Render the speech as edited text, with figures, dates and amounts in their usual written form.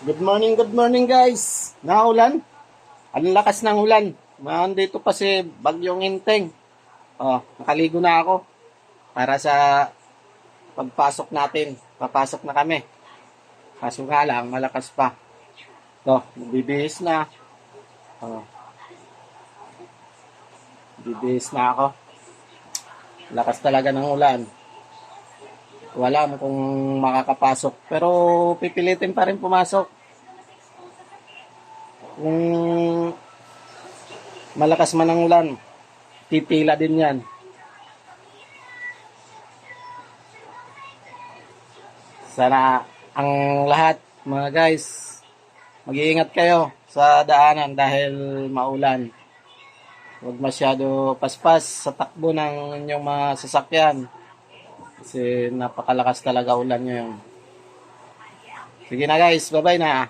Good morning guys. Naulan? Ang lakas ng ulan. Dito kasi bagyong Inteng. Oh, nakaligo na ako para sa pagpasok natin. Papasok na kami. Kaso nga lang, malakas pa. To, bibihis na. Oh, bibihis na ako. Lakas talaga ng ulan. Wala mo kung makakapasok. Pero pipilitin pa rin pumasok. Kung malakas man ang ulan, titila din yan. Sana ang lahat, mga guys, mag-iingat kayo sa daanan dahil maulan. Huwag masyado paspas sa takbo ng inyong mga sasakyan. Kasi napakalakas talaga ulan ngayon. Sige na guys, bye-bye na.